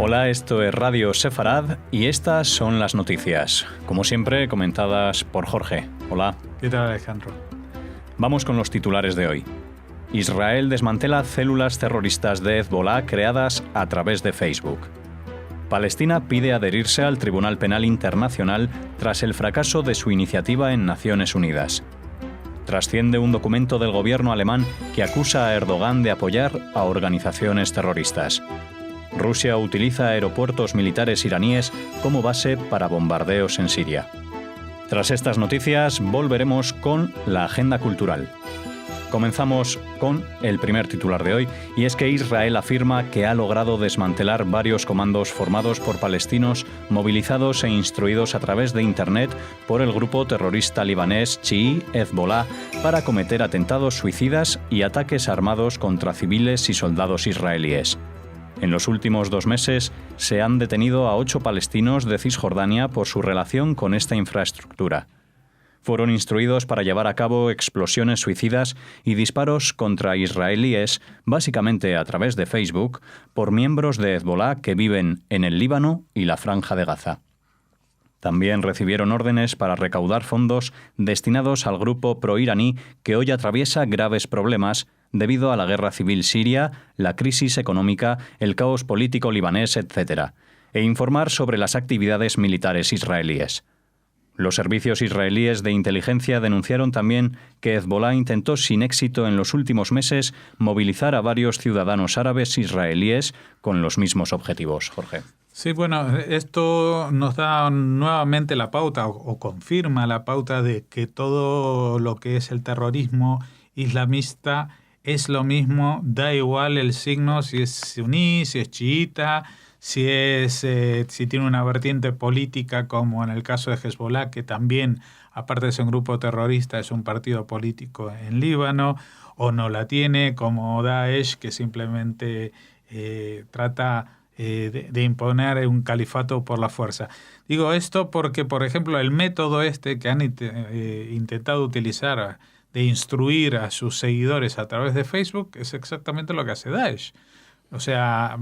Hola, esto es Radio Sefarad y estas son las noticias, como siempre comentadas por Jorge. Hola. ¿Qué tal, Alejandro? Vamos con los titulares de hoy. Israel desmantela células terroristas de Hezbolá creadas a través de Facebook. Palestina pide adherirse al Tribunal Penal Internacional tras el fracaso de su iniciativa en Naciones Unidas. Trasciende un documento del gobierno alemán que acusa a Erdogan de apoyar a organizaciones terroristas. Rusia utiliza aeropuertos militares iraníes como base para bombardeos en Siria. Tras estas noticias, volveremos con la agenda cultural. Comenzamos con el primer titular de hoy, y es que Israel afirma que ha logrado desmantelar varios comandos formados por palestinos movilizados e instruidos a través de Internet por el grupo terrorista libanés chií Hezbolá para cometer atentados suicidas y ataques armados contra civiles y soldados israelíes. En los últimos 2 meses se han detenido a 8 palestinos de Cisjordania por su relación con esta infraestructura. Fueron instruidos para llevar a cabo explosiones suicidas y disparos contra israelíes, básicamente a través de Facebook, por miembros de Hezbolá que viven en el Líbano y la Franja de Gaza. También recibieron órdenes para recaudar fondos destinados al grupo proiraní que hoy atraviesa graves problemas debido a la guerra civil siria, la crisis económica, el caos político libanés, etc., e informar sobre las actividades militares israelíes. Los servicios israelíes de inteligencia denunciaron también que Hezbolá intentó sin éxito en los últimos meses movilizar a varios ciudadanos árabes israelíes con los mismos objetivos. Jorge. Sí, bueno, esto nos da nuevamente la pauta o confirma la pauta de que todo lo que es el terrorismo islamista es lo mismo, da igual el signo, si es suní, si es chiita, si tiene una vertiente política, como en el caso de Hezbolá, que también, aparte de ser un grupo terrorista, es un partido político en Líbano, o no la tiene, como Daesh, que simplemente trata de imponer un califato por la fuerza. Digo esto porque, por ejemplo, el método que han intentado utilizar de instruir a sus seguidores a través de Facebook es exactamente lo que hace Daesh. O sea,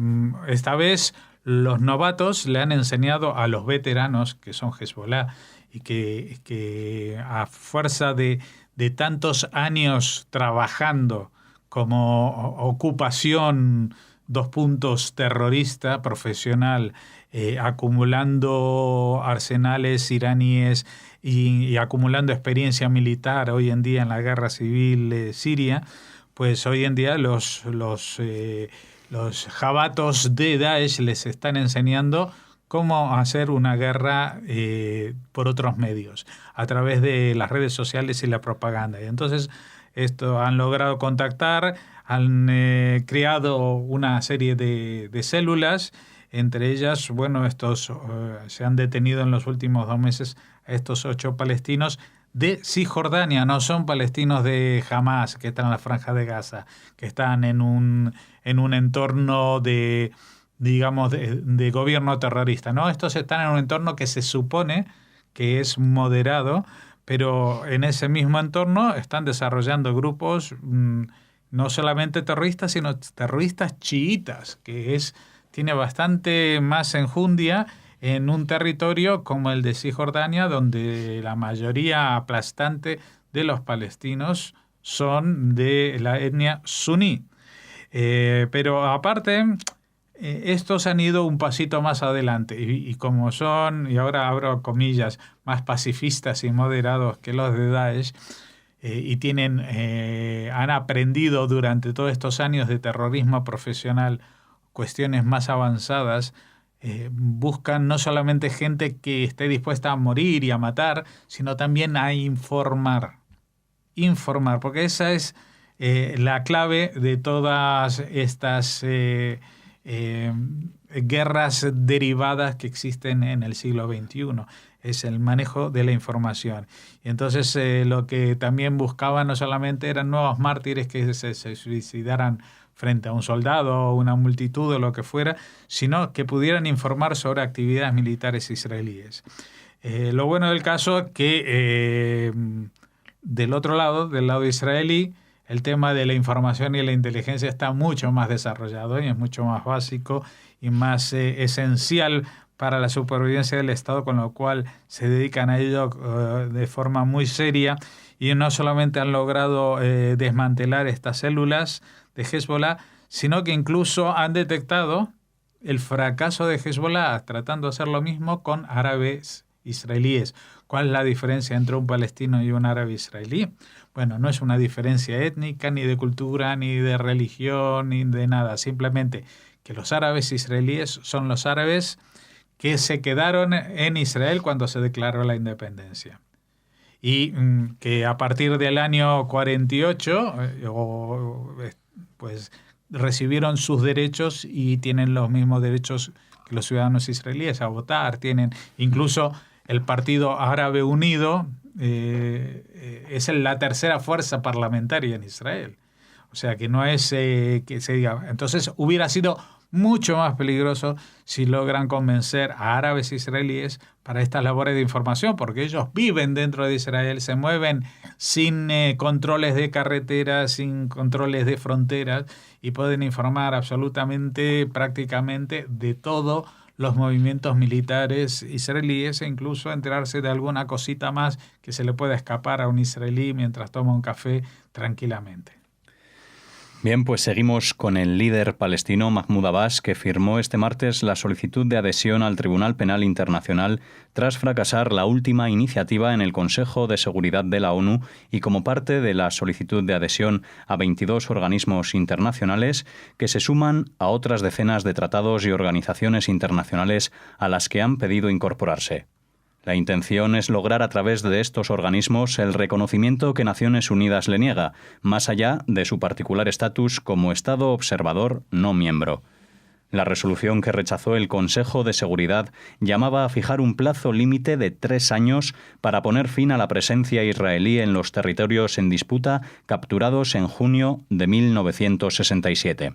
esta vez los novatos le han enseñado a los veteranos, que son Hezbolá, y que a fuerza de tantos años trabajando como ocupación, terrorista, profesional, acumulando arsenales iraníes y acumulando experiencia militar hoy en día en la guerra civil siria, pues hoy en día los jabatos de Daesh les están enseñando cómo hacer una guerra por otros medios, a través de las redes sociales y la propaganda. Y entonces han logrado contactar, han creado una serie de células, entre ellas, bueno, se han detenido en los últimos 2 meses a estos 8 palestinos de Cisjordania, no son palestinos de Hamas que están en la Franja de Gaza, que están en un entorno de gobierno terrorista. No, estos están en un entorno que se supone que es moderado, pero en ese mismo entorno están desarrollando grupos no solamente terroristas, sino terroristas chiitas, que tiene bastante más enjundia en un territorio como el de Cisjordania, donde la mayoría aplastante de los palestinos son de la etnia suní. Pero aparte, estos han ido un pasito más adelante y como son, y ahora abro comillas, más pacifistas y moderados que los de Daesh, y han aprendido durante todos estos años de terrorismo profesional cuestiones más avanzadas, buscan no solamente gente que esté dispuesta a morir y a matar, sino también a informar, porque esa es la clave de todas estas guerras derivadas que existen en el siglo XXI. Es el manejo de la información. Y entonces lo que también buscaban no solamente eran nuevos mártires que se suicidaran frente a un soldado o una multitud o lo que fuera, sino que pudieran informar sobre actividades militares israelíes. Lo bueno del caso es que del otro lado, del lado israelí, el tema de la información y la inteligencia está mucho más desarrollado y es mucho más básico y más esencial para la supervivencia del Estado, con lo cual se dedican a ello de forma muy seria y no solamente han logrado desmantelar estas células de Hezbollah, sino que incluso han detectado el fracaso de Hezbollah tratando de hacer lo mismo con árabes israelíes. ¿Cuál es la diferencia entre un palestino y un árabe israelí? Bueno, no es una diferencia étnica, ni de cultura, ni de religión, ni de nada. Simplemente que los árabes israelíes son los árabes que se quedaron en Israel cuando se declaró la independencia. Y que a partir del año 48, pues recibieron sus derechos y tienen los mismos derechos que los ciudadanos israelíes a votar. Tienen incluso el Partido Árabe Unido, es la tercera fuerza parlamentaria en Israel. O sea que no es que se diga. Entonces hubiera sido mucho más peligroso si logran convencer a árabes israelíes para estas labores de información, porque ellos viven dentro de Israel, se mueven sin controles de carreteras, sin controles de fronteras y pueden informar absolutamente, prácticamente de todos los movimientos militares israelíes e incluso enterarse de alguna cosita más que se le pueda escapar a un israelí mientras toma un café tranquilamente. Bien, pues seguimos con el líder palestino Mahmoud Abbas, que firmó este martes la solicitud de adhesión al Tribunal Penal Internacional tras fracasar la última iniciativa en el Consejo de Seguridad de la ONU y como parte de la solicitud de adhesión a 22 organismos internacionales que se suman a otras decenas de tratados y organizaciones internacionales a las que han pedido incorporarse. La intención es lograr a través de estos organismos el reconocimiento que Naciones Unidas le niega, más allá de su particular estatus como Estado observador no miembro. La resolución que rechazó el Consejo de Seguridad llamaba a fijar un plazo límite de 3 años para poner fin a la presencia israelí en los territorios en disputa capturados en junio de 1967.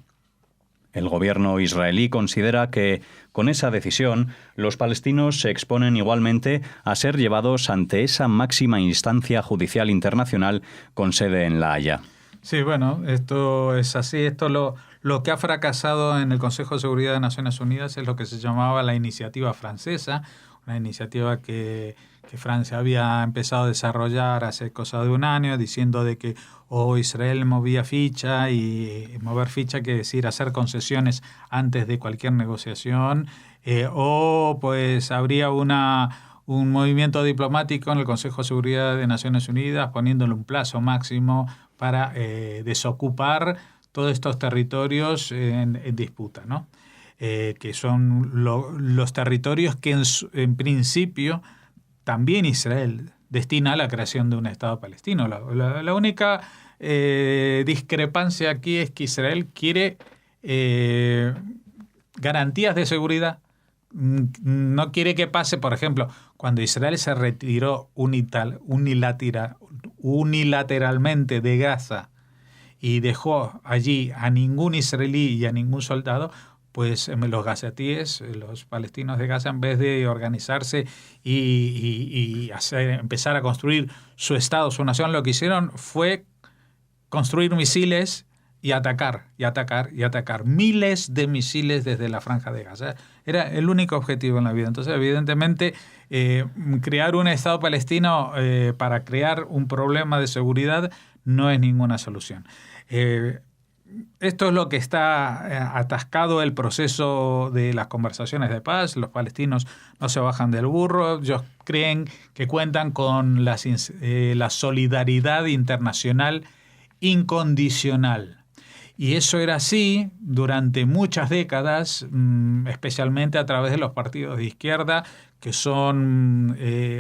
El gobierno israelí considera que, con esa decisión, los palestinos se exponen igualmente a ser llevados ante esa máxima instancia judicial internacional con sede en La Haya. Sí, bueno, esto es así. Esto lo que ha fracasado en el Consejo de Seguridad de Naciones Unidas es lo que se llamaba la iniciativa francesa, una iniciativa que Francia había empezado a desarrollar hace cosa de un año, diciendo de que Israel movía ficha, y mover ficha quiere decir hacer concesiones antes de cualquier negociación, pues habría un movimiento diplomático en el Consejo de Seguridad de Naciones Unidas poniéndole un plazo máximo para desocupar todos estos territorios en disputa, ¿no? Que son los territorios que en principio también Israel destina a la creación de un Estado palestino. La única discrepancia aquí es que Israel quiere garantías de seguridad. No quiere que pase, por ejemplo, cuando Israel se retiró unilateralmente de Gaza y dejó allí a ningún israelí y a ningún soldado, pues los gazatíes, los palestinos de Gaza, en vez de organizarse y empezar a construir su Estado, su nación, lo que hicieron fue construir misiles y atacar. Miles de misiles desde la Franja de Gaza. Era el único objetivo en la vida. Entonces, evidentemente, crear un Estado palestino para crear un problema de seguridad no es ninguna solución. Esto es lo que está atascado el proceso de las conversaciones de paz. Los palestinos no se bajan del burro. Ellos creen que cuentan con la solidaridad internacional incondicional. Y eso era así durante muchas décadas, especialmente a través de los partidos de izquierda, que son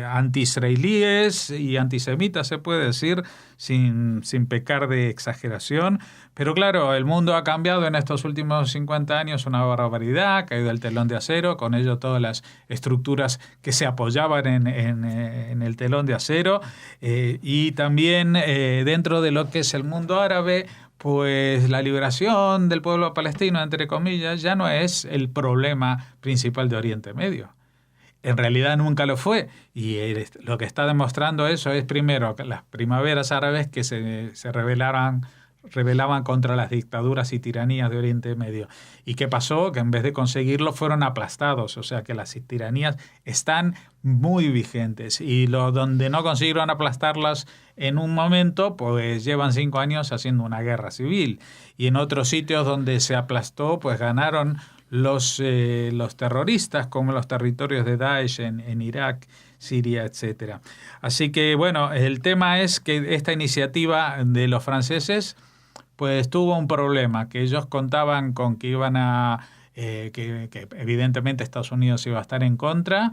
anti-israelíes y antisemitas, se puede decir, sin pecar de exageración. Pero claro, el mundo ha cambiado en estos últimos 50 años una barbaridad, ha caído el telón de acero, con ello todas las estructuras que se apoyaban en el telón de acero, y también dentro de lo que es el mundo árabe, pues la liberación del pueblo palestino, entre comillas, ya no es el problema principal de Oriente Medio. En realidad nunca lo fue, y lo que está demostrando eso es, primero, que las primaveras árabes que se rebelaron rebelaban contra las dictaduras y tiranías de Oriente Medio. ¿Y qué pasó? Que en vez de conseguirlo fueron aplastados, o sea que las tiranías están muy vigentes y donde no consiguieron aplastarlas en un momento, pues llevan 5 años haciendo una guerra civil, y en otros sitios donde se aplastó, pues ganaron los terroristas, como los territorios de Daesh en Irak, Siria, etcétera. Así que bueno, el tema es que esta iniciativa de los franceses pues tuvo un problema, que ellos contaban con que iban a que evidentemente Estados Unidos iba a estar en contra,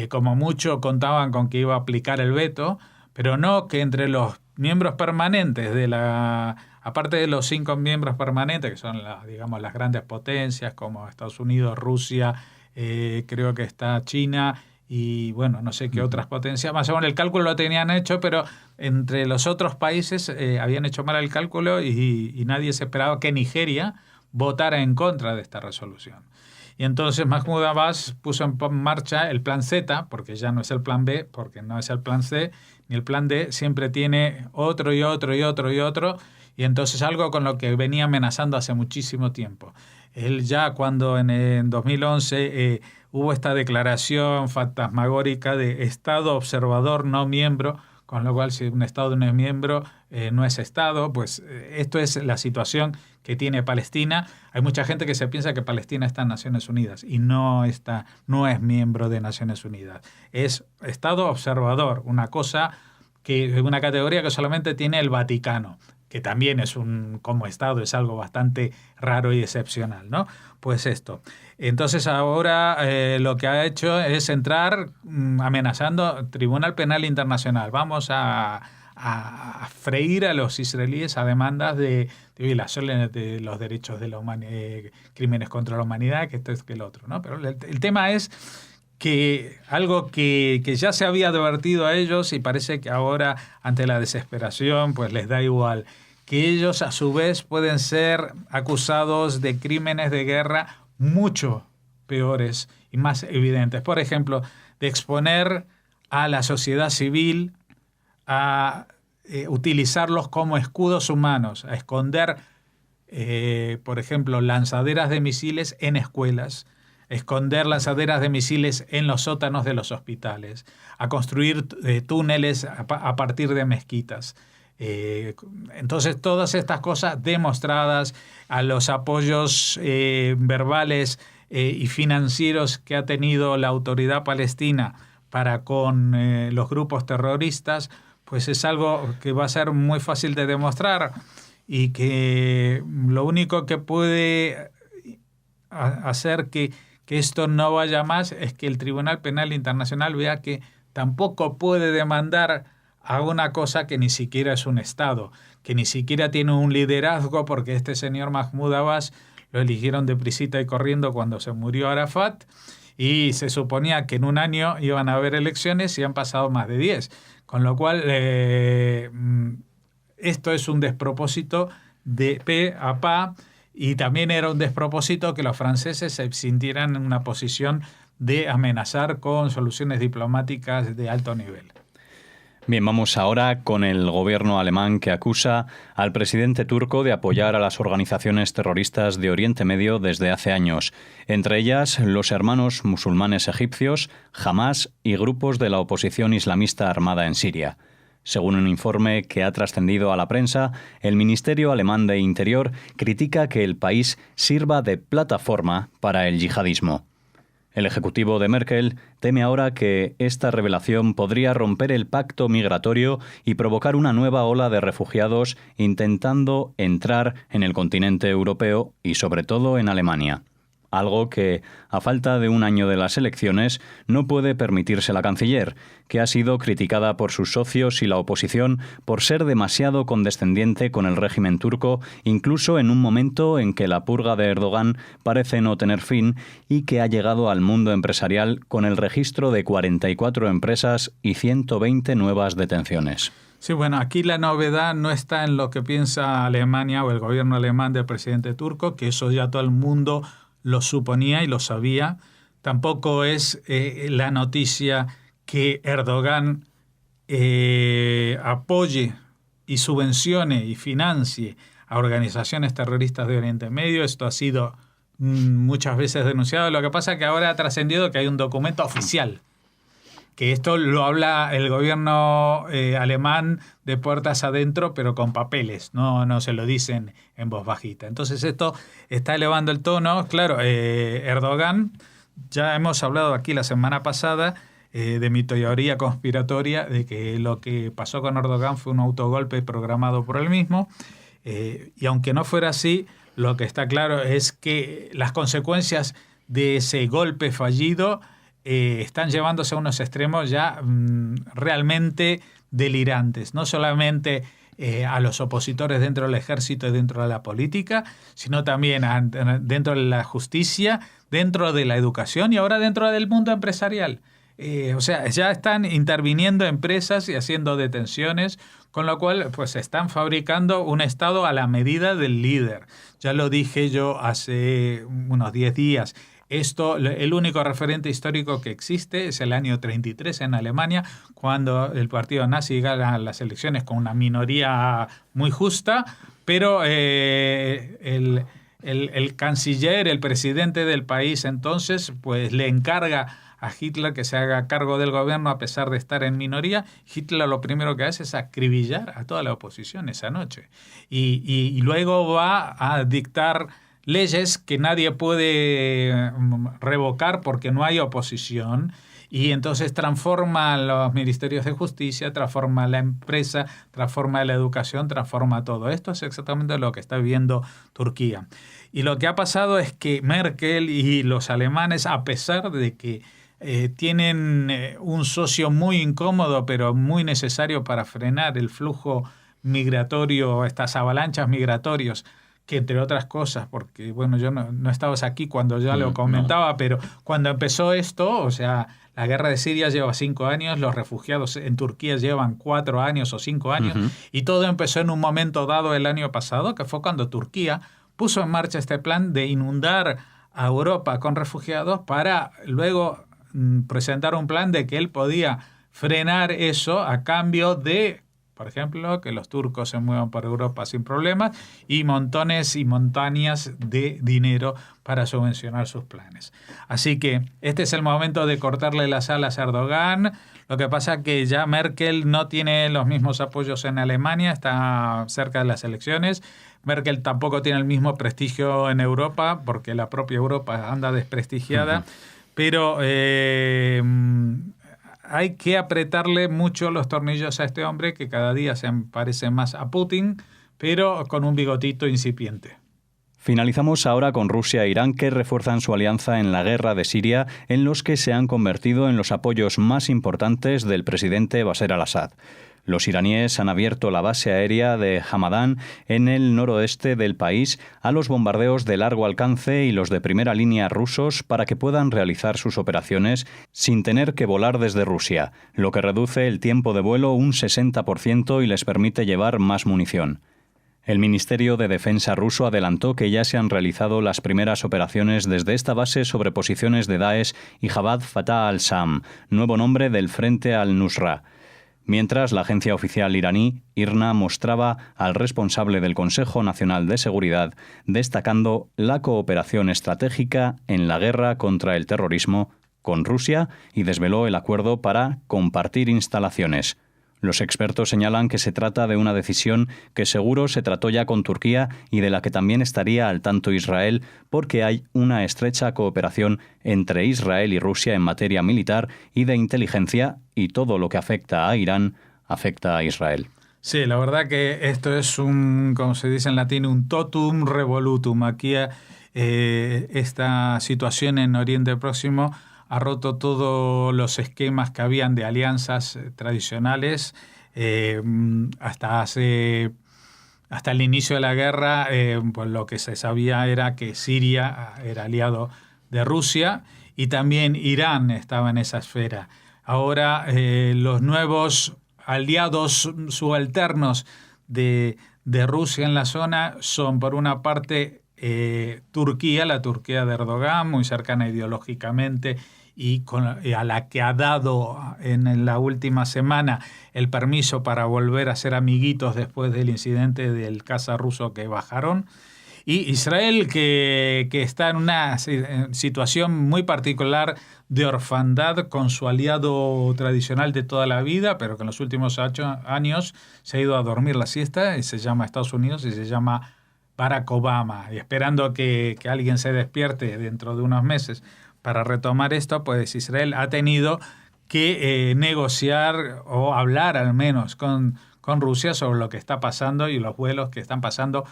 como mucho contaban con que iba a aplicar el veto, pero no que entre los miembros permanentes aparte de los 5 miembros permanentes, que son digamos, las grandes potencias como Estados Unidos, Rusia, creo que está China y bueno, no sé qué otras potencias, más o menos el cálculo lo tenían hecho, pero entre los otros países habían hecho mal el cálculo y nadie se esperaba que Nigeria votara en contra de esta resolución. Y entonces Mahmoud Abbas puso en marcha el plan Z, porque ya no es el plan B, porque no es el plan C, ni el plan D, siempre tiene otro y otro y otro y otro, y entonces algo con lo que venía amenazando hace muchísimo tiempo. Él ya cuando en 2011 hubo esta declaración fantasmagórica de Estado observador no miembro, con lo cual si un Estado no es miembro, no es Estado, pues esto es la situación que tiene Palestina. Hay mucha gente que se piensa que Palestina está en Naciones Unidas y no es miembro de Naciones Unidas. Es Estado observador, una categoría que solamente tiene el Vaticano, que también como Estado es algo bastante raro y excepcional, ¿no? Pues esto. Entonces ahora lo que ha hecho es entrar amenazando Tribunal Penal Internacional. Vamos a freír a los israelíes a demandas de violaciones de los derechos de la humanidad, crímenes contra la humanidad, que esto es que el otro, ¿no? Pero el tema es que algo que ya se había advertido a ellos y parece que ahora ante la desesperación pues les da igual, que ellos a su vez pueden ser acusados de crímenes de guerra mucho peores y más evidentes. Por ejemplo, de exponer a la sociedad civil a utilizarlos como escudos humanos, a esconder, por ejemplo, lanzaderas de misiles en escuelas, esconder lanzaderas de misiles en los sótanos de los hospitales, a construir túneles a partir de mezquitas. Entonces, todas estas cosas demostradas, a los apoyos verbales y financieros que ha tenido la autoridad palestina para con los grupos terroristas, pues es algo que va a ser muy fácil de demostrar y que lo único que puede hacer que esto no vaya más es que el Tribunal Penal Internacional vea que tampoco puede demandar a una cosa que ni siquiera es un Estado, que ni siquiera tiene un liderazgo, porque este señor Mahmoud Abbas lo eligieron deprisita y corriendo cuando se murió Arafat, y se suponía que en un año iban a haber elecciones y han pasado más de 10. Con lo cual, esto es un despropósito de pe a pa, y también era un despropósito que los franceses se sintieran en una posición de amenazar con soluciones diplomáticas de alto nivel. Bien, vamos ahora con el gobierno alemán, que acusa al presidente turco de apoyar a las organizaciones terroristas de Oriente Medio desde hace años, entre ellas los Hermanos Musulmanes Egipcios, Hamás y grupos de la oposición islamista armada en Siria. Según un informe que ha trascendido a la prensa, el Ministerio Alemán de Interior critica que el país sirva de plataforma para el yihadismo. El ejecutivo de Merkel teme ahora que esta revelación podría romper el pacto migratorio y provocar una nueva ola de refugiados intentando entrar en el continente europeo y sobre todo en Alemania. Algo que, a falta de un año de las elecciones, no puede permitirse la canciller, que ha sido criticada por sus socios y la oposición por ser demasiado condescendiente con el régimen turco, incluso en un momento en que la purga de Erdogan parece no tener fin y que ha llegado al mundo empresarial con el registro de 44 empresas y 120 nuevas detenciones. Sí, bueno, aquí la novedad no está en lo que piensa Alemania o el gobierno alemán del presidente turco, que eso ya todo el mundo lo suponía y lo sabía. Tampoco es la noticia que Erdogan apoye y subvencione y financie a organizaciones terroristas de Oriente Medio. Esto ha sido muchas veces denunciado. Lo que pasa es que ahora ha trascendido que hay un documento oficial, que esto lo habla el gobierno alemán de puertas adentro, pero con papeles, no se lo dicen en voz bajita. Entonces esto está elevando el tono. Claro, Erdogan, ya hemos hablado aquí la semana pasada de mi teoría conspiratoria, de que lo que pasó con Erdogan fue un autogolpe programado por él mismo, y aunque no fuera así, lo que está claro es que las consecuencias de ese golpe fallido están llevándose a unos extremos ya realmente delirantes. No solamente a los opositores dentro del ejército y dentro de la política, sino también dentro de la justicia, dentro de la educación y ahora dentro del mundo empresarial. O sea, ya están interviniendo empresas y haciendo detenciones, con lo cual pues están fabricando un Estado a la medida del líder. Ya lo dije yo hace unos 10 días. El único referente histórico que existe es el año 33 en Alemania, cuando el partido nazi gana las elecciones con una minoría muy justa, pero el canciller, el presidente del país entonces, pues le encarga a Hitler que se haga cargo del gobierno a pesar de estar en minoría. Hitler lo primero que hace es acribillar a toda la oposición esa noche. Y luego va a dictar leyes que nadie puede revocar porque no hay oposición. Y entonces transforma los ministerios de justicia, transforma la empresa, transforma la educación, transforma todo. Esto es exactamente lo que está viviendo Turquía. Y lo que ha pasado es que Merkel y los alemanes, a pesar de que tienen un socio muy incómodo, pero muy necesario para frenar el flujo migratorio, estas avalanchas migratorias, que entre otras cosas, porque bueno, yo no estabas aquí cuando ya lo comentaba, pero cuando empezó esto, o sea, la guerra de Siria lleva 5 años, los refugiados en Turquía llevan 4 años o 5 años, y todo empezó en un momento dado el año pasado, que fue cuando Turquía puso en marcha este plan de inundar a Europa con refugiados para luego presentar un plan de que él podía frenar eso a cambio de, por ejemplo, que los turcos se muevan por Europa sin problemas y montones y montañas de dinero para subvencionar sus planes. Así que este es el momento de cortarle las alas a Erdogan. Lo que pasa es que ya Merkel no tiene los mismos apoyos en Alemania, está cerca de las elecciones. Merkel tampoco tiene el mismo prestigio en Europa, porque la propia Europa anda desprestigiada. Pero hay que apretarle mucho los tornillos a este hombre, que cada día se parece más a Putin, pero con un bigotito incipiente. Finalizamos ahora con Rusia e Irán, que refuerzan su alianza en la guerra de Siria, en los que se han convertido en los apoyos más importantes del presidente Bashar al-Assad. Los iraníes han abierto la base aérea de Hamadan en el noroeste del país a los bombardeos de largo alcance y los de primera línea rusos para que puedan realizar sus operaciones sin tener que volar desde Rusia, lo que reduce el tiempo de vuelo un 60% y les permite llevar más munición. El Ministerio de Defensa ruso adelantó que ya se han realizado las primeras operaciones desde esta base sobre posiciones de Daesh y Jabhat Fatah al-Sham, nuevo nombre del Frente al-Nusra. Mientras, la agencia oficial iraní, IRNA, mostraba al responsable del Consejo Nacional de Seguridad destacando la cooperación estratégica en la guerra contra el terrorismo con Rusia y desveló el acuerdo para compartir instalaciones. Los expertos señalan que se trata de una decisión que seguro se trató ya con Turquía y de la que también estaría al tanto Israel, porque hay una estrecha cooperación entre Israel y Rusia en materia militar y de inteligencia, y todo lo que afecta a Irán afecta a Israel. Sí, la verdad que esto es un, como se dice en latín, un totum revolutum. Aquí esta situación en Oriente Próximo ha roto todos los esquemas que habían de alianzas tradicionales. Hasta el inicio de la guerra, pues lo que se sabía era que Siria era aliado de Rusia y también Irán estaba en esa esfera. Ahora los nuevos aliados subalternos de Rusia en la zona son, por una parte, Turquía, la Turquía de Erdogan, muy cercana ideológicamente y a la que ha dado en la última semana el permiso para volver a ser amiguitos después del incidente del caza ruso que bajaron. Y Israel que está en una situación muy particular de orfandad con su aliado tradicional de toda la vida, pero que en los últimos años se ha ido a dormir la siesta, y se llama Estados Unidos y se llama Barack Obama. Y esperando que alguien se despierte dentro de unos meses para retomar esto, pues Israel ha tenido que negociar o hablar al menos con Rusia sobre lo que está pasando y los vuelos que están pasando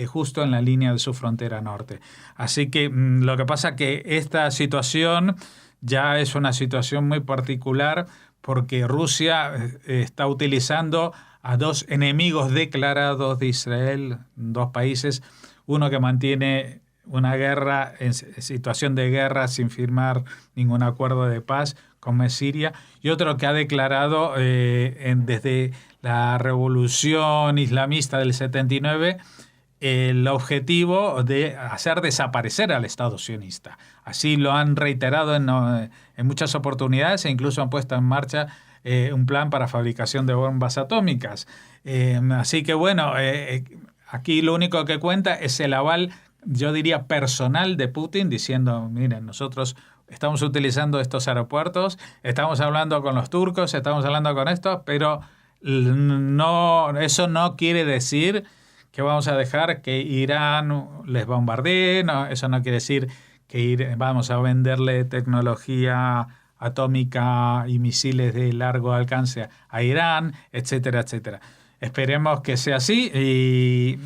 justo en la línea de su frontera norte. Así que lo que pasa es que esta situación ya es una situación muy particular porque Rusia está utilizando a dos enemigos declarados de Israel, dos países, uno que mantiene una guerra en situación de guerra sin firmar ningún acuerdo de paz, como es Siria, y otro que ha declarado desde la revolución islamista del 79 el objetivo de hacer desaparecer al Estado sionista. Así lo han reiterado en muchas oportunidades e incluso han puesto en marcha un plan para fabricación de bombas atómicas. Así que bueno, aquí lo único que cuenta es el aval, yo diría, personal de Putin, diciendo, miren, nosotros estamos utilizando estos aeropuertos, estamos hablando con los turcos, estamos hablando con estos, pero eso no quiere decir que vamos a dejar que Irán les bombardee, no, eso no quiere decir que vamos a venderle tecnología atómica y misiles de largo alcance a Irán, etcétera, etcétera. Esperemos que sea así y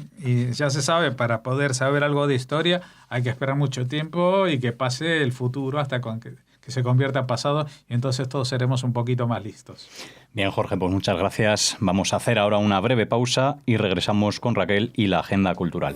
ya se sabe, para poder saber algo de historia hay que esperar mucho tiempo y que pase el futuro hasta que se convierta en pasado, y entonces todos seremos un poquito más listos. Bien, Jorge, pues muchas gracias. Vamos a hacer ahora una breve pausa y regresamos con Raquel y la agenda cultural.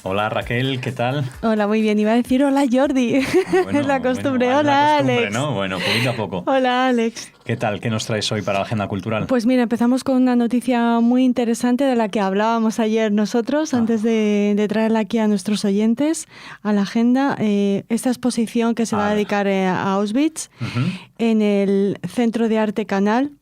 Hola Raquel, ¿qué tal? Hola, muy bien. Iba a decir hola Jordi. Bueno, es la costumbre. Bueno, hola Alex. ¿No? Bueno, poquito a poco. Hola Alex. ¿Qué tal? ¿Qué nos traes hoy para la agenda cultural? Pues mira, empezamos con una noticia muy interesante de la que hablábamos ayer nosotros, antes de traerla aquí a nuestros oyentes, a la agenda. Esta exposición que se va a dedicar a Auschwitz en el Centro de Arte Canal,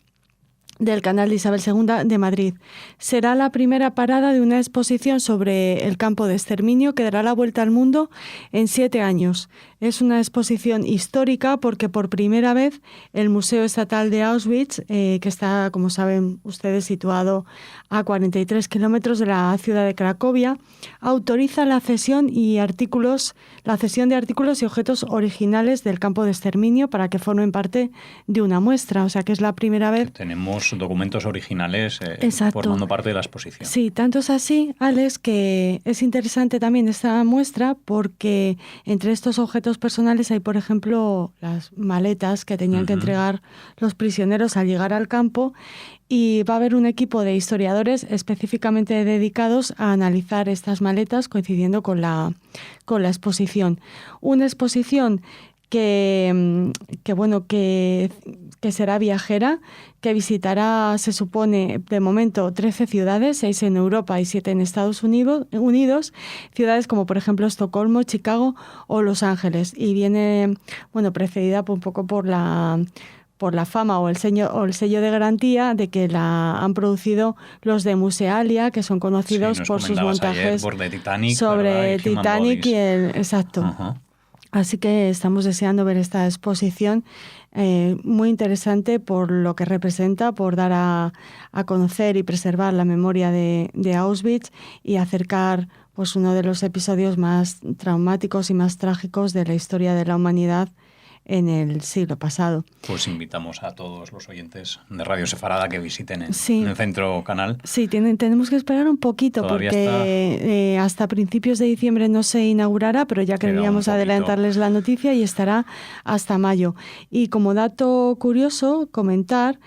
del Canal de Isabel II de Madrid. Será la primera parada de una exposición sobre el campo de exterminio que dará la vuelta al mundo en 7 años. Es una exposición histórica porque por primera vez el Museo Estatal de Auschwitz, que está, como saben ustedes, situado a 43 kilómetros de la ciudad de Cracovia, autoriza la cesión de artículos y objetos originales del campo de exterminio para que formen parte de una muestra. O sea que es la primera vez. Tenemos documentos originales formando parte de la exposición. Sí, tanto es así, Alex, que es interesante también esta muestra porque entre estos objetos personales hay, por ejemplo, las maletas que tenían que entregar los prisioneros al llegar al campo, y va a haber un equipo de historiadores específicamente dedicados a analizar estas maletas coincidiendo con la exposición. Una exposición que será viajera, que visitará, se supone, de momento 13 ciudades, 6 en Europa y 7 en Estados Unidos, ciudades como por ejemplo Estocolmo, Chicago o Los Ángeles, y viene precedida un poco por la fama o el sello de garantía de que la han producido los de Musealia, que son conocidos por sus montajes sobre Titanic y exacto. Uh-huh. Así que estamos deseando ver esta exposición, muy interesante por lo que representa, por dar a conocer y preservar la memoria de Auschwitz y acercar pues uno de los episodios más traumáticos y más trágicos de la historia de la humanidad en el siglo pasado. Pues invitamos a todos los oyentes de Radio Sefarada que visiten en el Centro Canal. Sí, tenemos que esperar un poquito porque hasta principios de diciembre no se inaugurará, pero ya queríamos adelantarles la noticia y estará hasta mayo. Y como dato curioso, comentar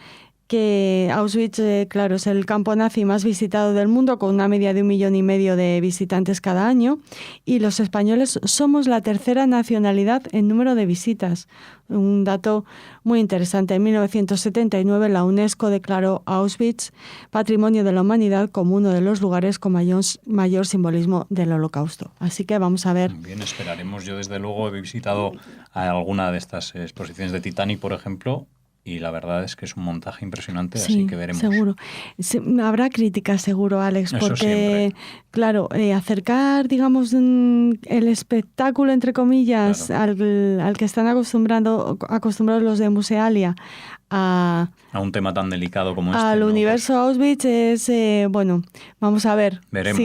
que Auschwitz, claro, es el campo nazi más visitado del mundo, con una media de 1,5 millones de visitantes cada año, y los españoles somos la tercera nacionalidad en número de visitas. Un dato muy interesante. En 1979 la UNESCO declaró a Auschwitz Patrimonio de la Humanidad como uno de los lugares con mayor simbolismo del Holocausto. Así que vamos a ver. Bien, esperaremos. Yo desde luego he visitado a alguna de estas exposiciones de Titanic, por ejemplo, y la verdad es que es un montaje impresionante, Sí, así que veremos. Seguro. Habrá críticas, seguro, Alex, Eso porque, siempre. claro, acercar, digamos, el espectáculo, entre comillas, Claro. al que están acostumbrados los de Musealia a un tema tan delicado como al ¿no? universo Auschwitz es, bueno, vamos a ver. Veremos.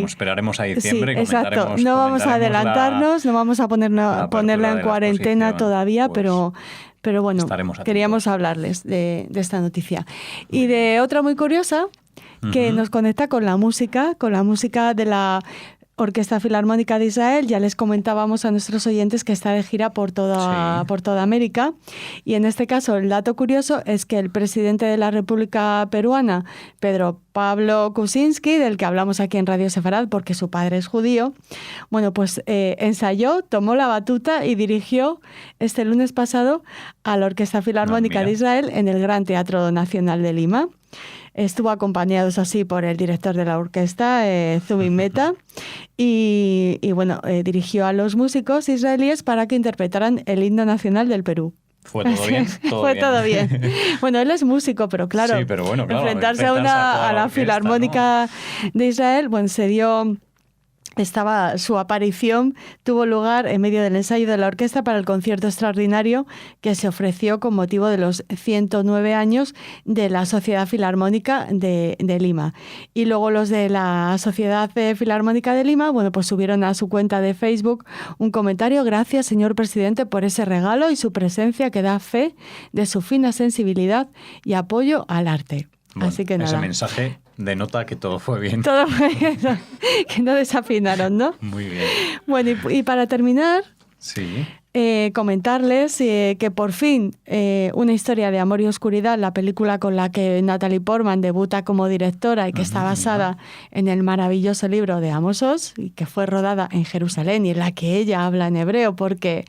Esperaremos a diciembre. Sí, exacto. No vamos a adelantarnos, no vamos a ponerla en cuarentena todavía, pues, pero bueno, queríamos hablarles de esta noticia. Y de otra muy curiosa, que nos conecta con la música de la Orquesta Filarmónica de Israel. Ya les comentábamos a nuestros oyentes que está de gira por toda América. Y en este caso, el dato curioso es que el presidente de la República Peruana, Pedro Pablo Kuczynski, del que hablamos aquí en Radio Sefarad porque su padre es judío, bueno, pues ensayó, tomó la batuta y dirigió este lunes pasado a la Orquesta Filarmónica de Israel en el Gran Teatro Nacional de Lima. Estuvo acompañado, así, por el director de la orquesta, Zubin Mehta, y bueno, dirigió a los músicos israelíes para que interpretaran el himno nacional del Perú. ¿Fue todo bien? Todo bien. Bueno, él es músico, pero claro, sí, pero bueno, enfrentarse a la orquesta, Filarmónica, ¿no?, de Israel, bueno, su aparición tuvo lugar en medio del ensayo de la orquesta para el concierto extraordinario que se ofreció con motivo de los 109 años de la Sociedad Filarmónica de Lima. Y luego los de la Sociedad Filarmónica de Lima, bueno, pues subieron a su cuenta de Facebook un comentario: gracias, señor presidente, por ese regalo y su presencia que da fe de su fina sensibilidad y apoyo al arte. Bueno, así que nada. Ese mensaje denota que todo fue bien. Todo fue bien, que no desafinaron, ¿no? Muy bien. Bueno, y para terminar, sí, comentarles que por fin Una historia de amor y oscuridad, la película con la que Natalie Portman debuta como directora y que está basada en el maravilloso libro de Amos Oz, y que fue rodada en Jerusalén y en la que ella habla en hebreo porque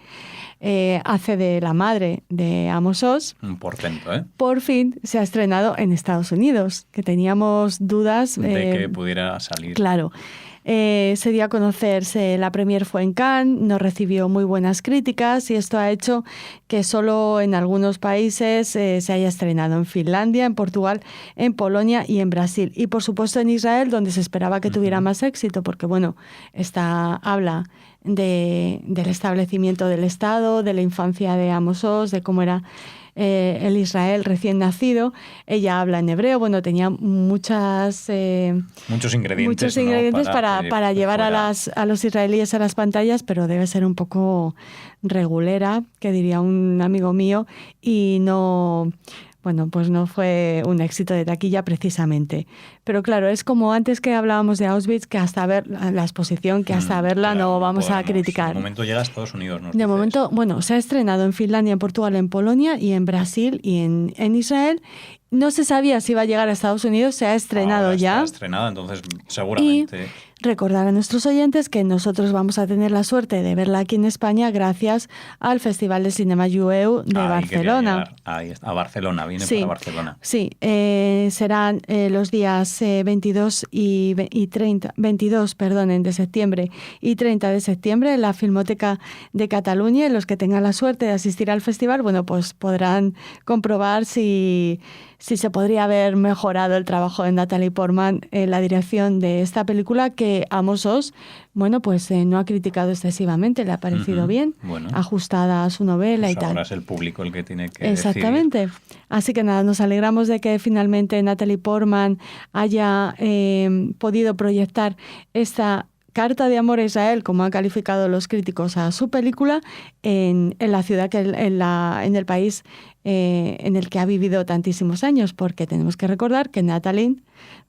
hace de la madre de Amos Oz. Un portento, ¿eh? Por fin se ha estrenado en Estados Unidos, que teníamos dudas de que pudiera salir. Claro. Se dio a conocerse, la premier fue en Cannes, nos recibió muy buenas críticas y esto ha hecho que solo en algunos países se haya estrenado: en Finlandia, en Portugal, en Polonia y en Brasil. Y por supuesto en Israel, donde se esperaba que tuviera más éxito, porque bueno, habla del establecimiento del Estado, de la infancia de Amos Oz, de cómo era el Israel recién nacido. Ella habla en hebreo, bueno, tenía muchos ingredientes, ¿no?, para llevar a los israelíes a las pantallas, pero debe ser un poco regulera, que diría un amigo mío, y no... Bueno, pues no fue un éxito de taquilla precisamente. Pero claro, es como antes que hablábamos de Auschwitz, que hasta ver la exposición, que hasta verla no vamos a criticar. De momento llega a Estados Unidos, ¿no? De momento, bueno, se ha estrenado en Finlandia, en Portugal, en Polonia y en Brasil y en Israel. No se sabía si iba a llegar a Estados Unidos, se ha estrenado ahora ya. Está estrenada, entonces seguramente... Recordar a nuestros oyentes que nosotros vamos a tener la suerte de verla aquí en España gracias al Festival de Cinema Jueu de Barcelona. A Barcelona, viene para Barcelona. Sí, serán los días 22 de septiembre y 30 de septiembre en la Filmoteca de Cataluña. Los que tengan la suerte de asistir al festival, bueno, pues podrán comprobar si se podría haber mejorado el trabajo de Natalie Portman en la dirección de esta película, que Amos Oz, bueno, pues no ha criticado excesivamente, le ha parecido bien, ajustada a su novela y tal. Ahora es el público el que tiene que Exactamente. decidir. Así que nada, nos alegramos de que finalmente Natalie Portman haya podido proyectar esta carta de amor a Israel, como han calificado los críticos a su película, en la ciudad, en el país en el que ha vivido tantísimos años, porque tenemos que recordar que Natalie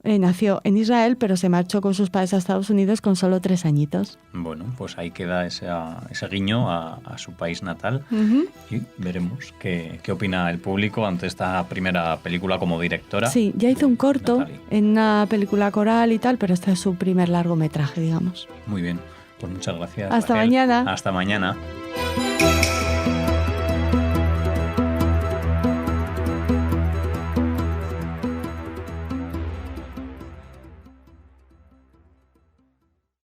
nació en Israel, pero se marchó con sus padres a Estados Unidos con solo 3 añitos. Bueno, pues ahí queda ese guiño a su país natal y veremos qué opina el público ante esta primera película como directora. Sí, ya hizo un corto Natalie. en una película coral y tal, pero este es su primer largometraje, digamos. Muy bien, pues muchas gracias. Hasta Raquel. mañana. Hasta mañana.